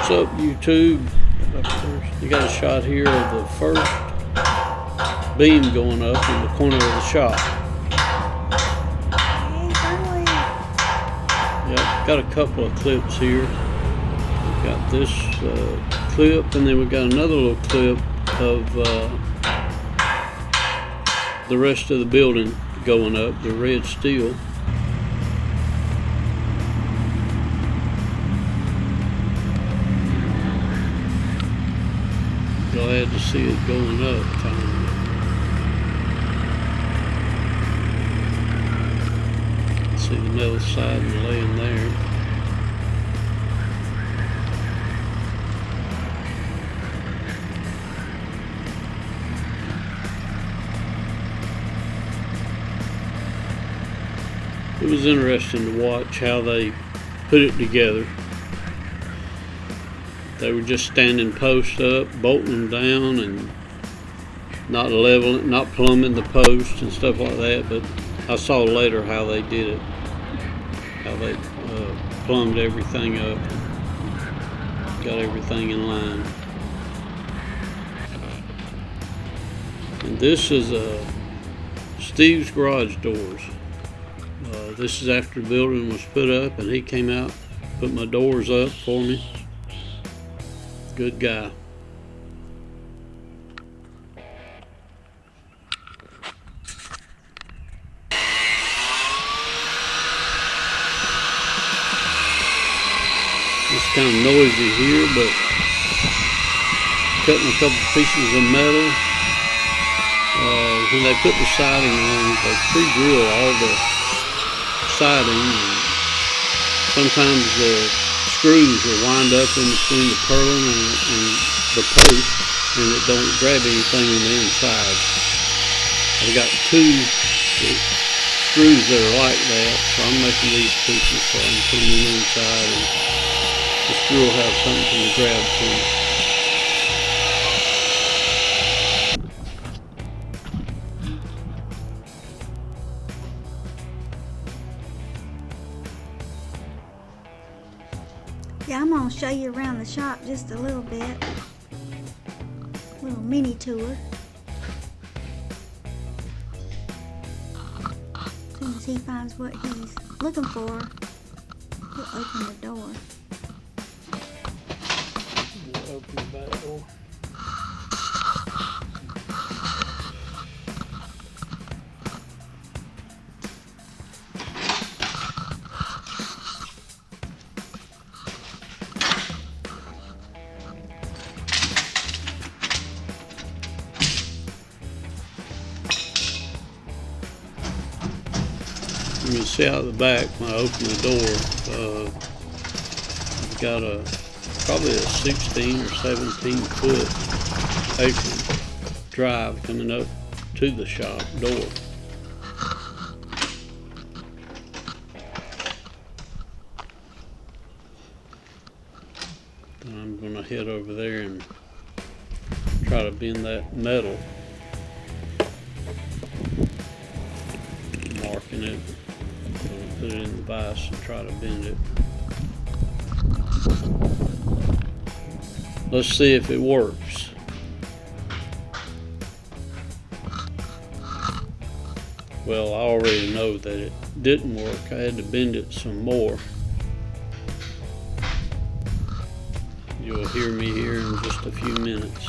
What's up, YouTube? You got a shot here of the first beam going up in the corner of the shop. Yep, got a couple of clips here. We've got this clip, and then we've got another little clip of the rest of the building going up, the red steel. Glad to see it going up, see the metal siding laying there. It was interesting to watch how they put it together. They were just standing posts up, bolting them down, and not leveling, not plumbing the posts and stuff like that. But I saw later how they did it, how they plumbed everything up, got everything in line. And this is Steve's garage doors. This is after the building was put up, and he came out, put my doors up for me. Good guy. It's kind of noisy here, but cutting a couple pieces of metal. When they put the siding on, they pre-drill all the siding, and sometimes the screws will wind up in between the purlin and the post, and it don't grab anything on the inside. I've got two screws that are like that, so I'm making these pieces so I can put them on the inside, and the screw will have something to grab to. Yeah, I'm going to show you around the shop just a little bit. A little mini tour. As soon as he finds what he's looking for, he'll open the door. We'll open the back door. You can see out the back when I open the door, I've got probably a 16 or 17 foot apron drive coming up to the shop door. And I'm going to head over there and try to bend that metal, marking it. Put it in the vise and try to bend it. Let's see if it works. Well, I already know that it didn't work. I had to bend it some more. You'll hear me here in just a few minutes.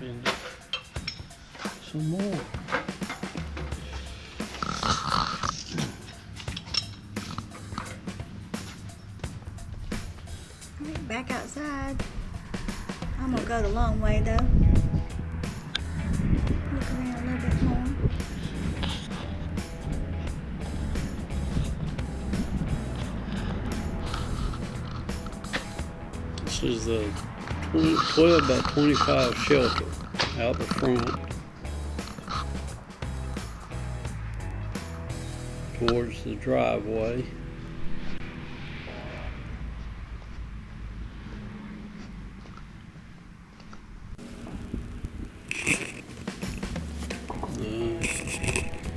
Bend it some more. Back outside. I'm gonna go the long way though. Look around a little bit more. This is the 12 by 25 shelter out the front towards the driveway.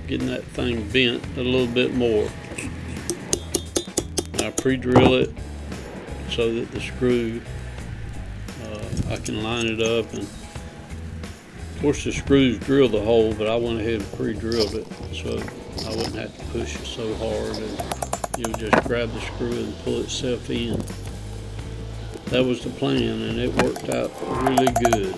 Getting that thing bent a little bit more. I pre-drill it so that the screw, I can line it up, and of course the screws drill the hole, but I went ahead and pre-drilled it so I wouldn't have to push it so hard, and it would just grab the screw and pull itself in. That was the plan, and it worked out really good.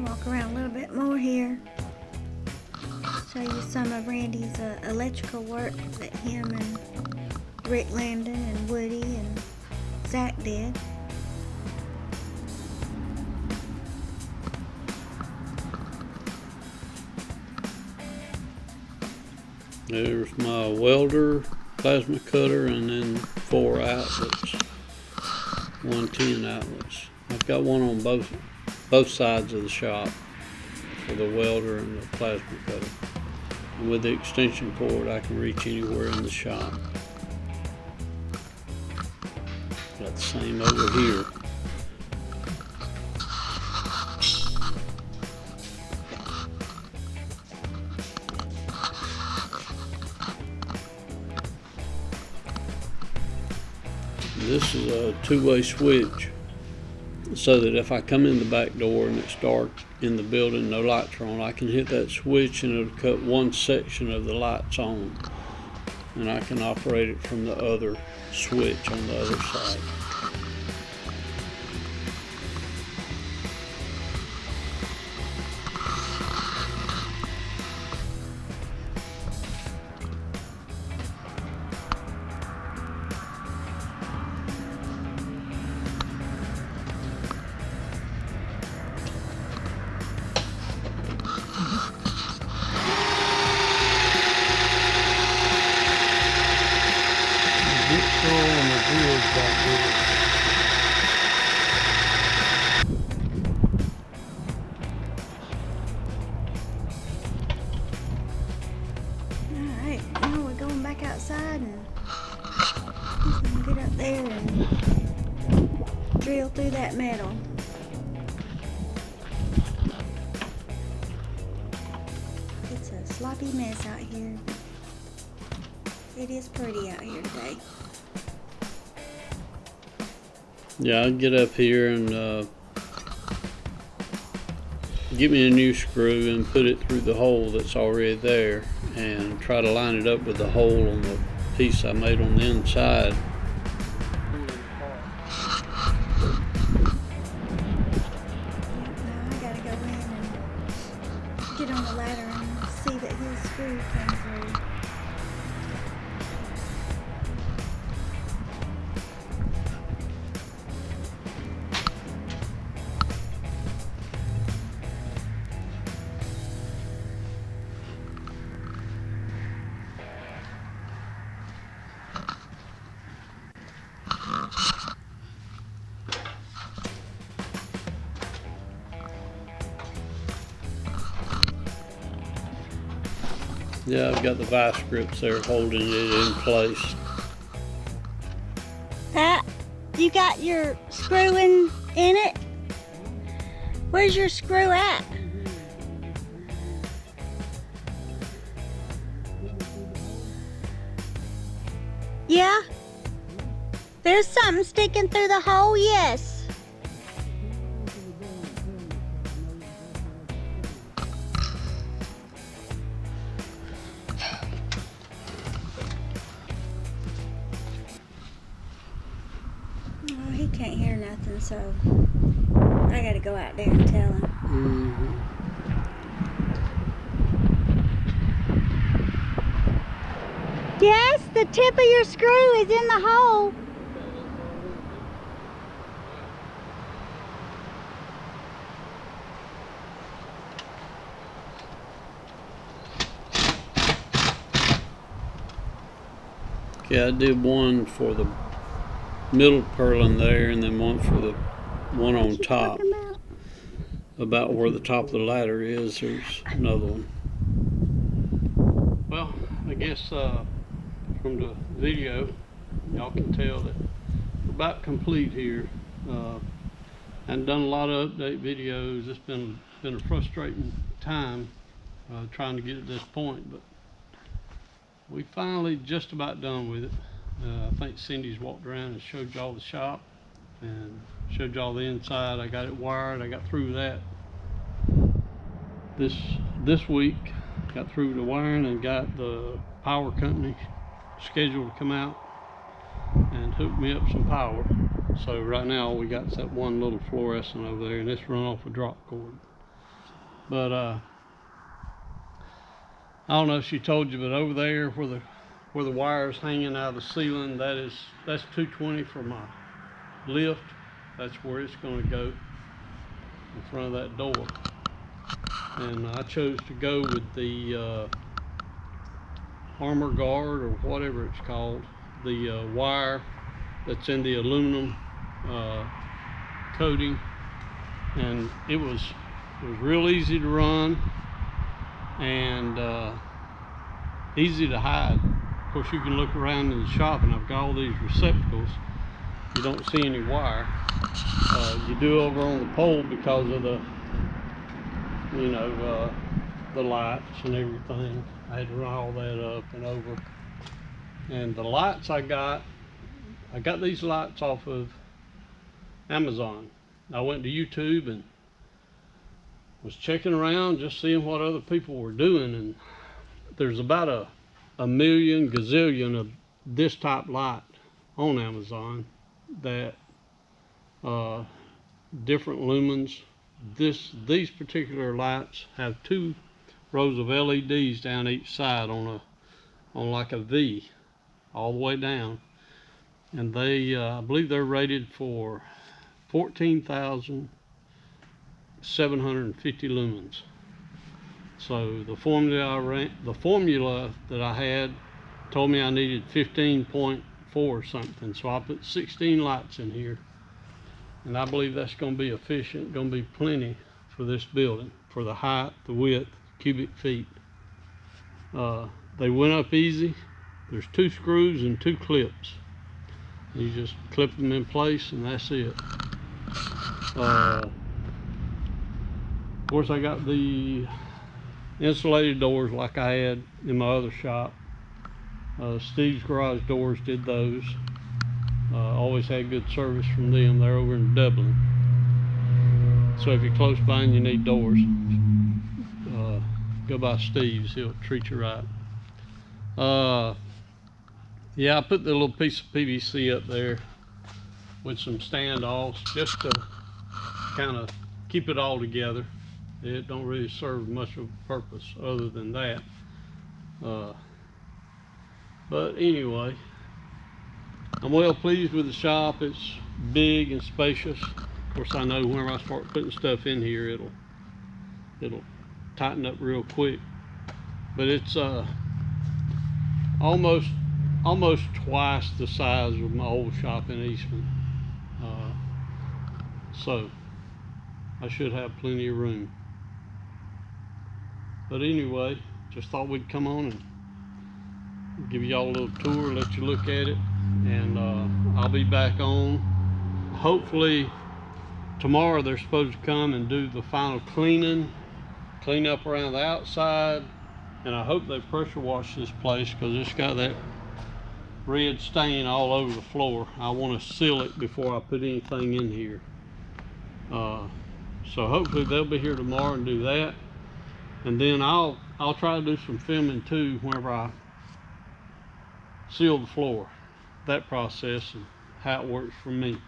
Walk around a little bit more here. Show you some of Randy's electrical work that him and Rick Landin and Woody and Zach did. There's my welder, plasma cutter, and then 4 outlets, 110 outlets. I've got one on both sides of the shop for the welder and the plasma cutter. And with the extension cord, I can reach anywhere in the shop. Got the same over here. This is a 2-way switch, so that if I come in the back door and it's dark in the building, no lights are on, I can hit that switch and it'll cut one section of the lights on, and I can operate it from the other switch on the other side. Alright, now we're going back outside, and he's gonna get up there and drill through that metal. It's a sloppy mess out here. It is pretty out here today. Yeah, I'll get up here and get me a new screw and put it through the hole that's already there, and try to line it up with the hole on the piece I made on the inside. Now I gotta go in and get on the ladder and see that his screw came through. Yeah, I've got the vice grips there holding it in place. Pat, you got your screw in it? Where's your screw at? Yeah? There's something sticking through the hole? Yes. Oh, he can't hear nothing, so I gotta go out there and tell him. Yes, the tip of your screw is in the hole. Yeah, I did one for the middle purlin there, and then one for the one on top. About where the top of the ladder is, there's another one. Well, I guess from the video, y'all can tell that we're about complete here. I've done a lot of update videos. It's been a frustrating time trying to get at this point, but we finally just about done with it. I think Cindy's walked around and showed y'all the shop and showed y'all the inside. I got it wired. I got through that this week. Got through the wiring and got the power company scheduled to come out and hook me up some power. So right now all we got is that one little fluorescent over there, and it's run off a drop cord. But I don't know if she told you, but over there where the wire's hanging out of the ceiling, that's 220 for my lift. That's where it's going to go, in front of that door. And I chose to go with the armor guard, or whatever it's called, the wire that's in the aluminum coating, and it was real easy to run and easy to hide. Of course, you can look around in the shop and I've got all these receptacles. You don't see any wire. You do over on the pole because of the, you know, the lights and everything. I had to run all that up and over. And the lights I got these lights off of Amazon. I went to YouTube and was checking around, just seeing what other people were doing, and there's about a million gazillion of this type light on Amazon that different lumens. These particular lights have 2 rows of LEDs down each side on like a V all the way down, and they I believe they're rated for 14,750 lumens. So the formula that I had told me I needed 15.4 or something, so I put 16 lights in here, and I believe that's going to be efficient, going to be plenty for this building, for the height, the width, cubic feet. They went up easy. There's 2 screws and 2 clips. You just clip them in place and that's it. Of course, I got the insulated doors like I had in my other shop. Steve's Garage Doors did those. Always had good service from them. They're over in Dublin. So if you're close by and you need doors, go by Steve's. He'll treat you right. Yeah, I put the little piece of PVC up there with some standoffs just to kind of keep it all together. It don't really serve much of a purpose other than that. But anyway, I'm well pleased with the shop. It's big and spacious. Of course, I know whenever I start putting stuff in here, it'll tighten up real quick. But it's almost twice the size of my old shop in Eastman. So I should have plenty of room. But anyway, just thought we'd come on and give y'all a little tour, let you look at it, and I'll be back on. Hopefully tomorrow they're supposed to come and do the final clean up around the outside, and I hope they pressure wash this place because it's got that red stain all over the floor. I want to seal it before I put anything in here. So hopefully they'll be here tomorrow and do that, and then I'll try to do some filming too whenever I seal the floor, that process and how it works for me.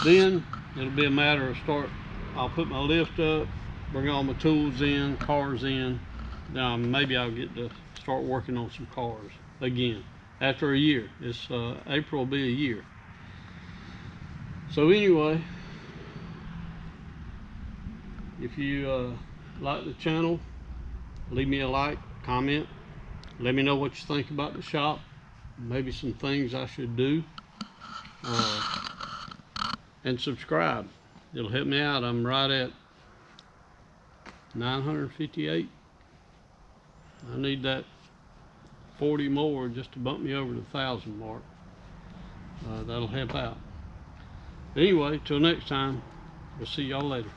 Then it'll be a matter of I'll put my lift up, bring all my tools in, cars in. Now maybe I'll get to start working on some cars again after a year. It's April will be a year. So anyway, if you like the channel, leave me a like, comment. Let me know what you think about the shop. Maybe some things I should do. And subscribe. It'll help me out. I'm right at 958. I need that 40 more just to bump me over the 1,000 mark. That'll help out. But anyway, till next time, we'll see y'all later.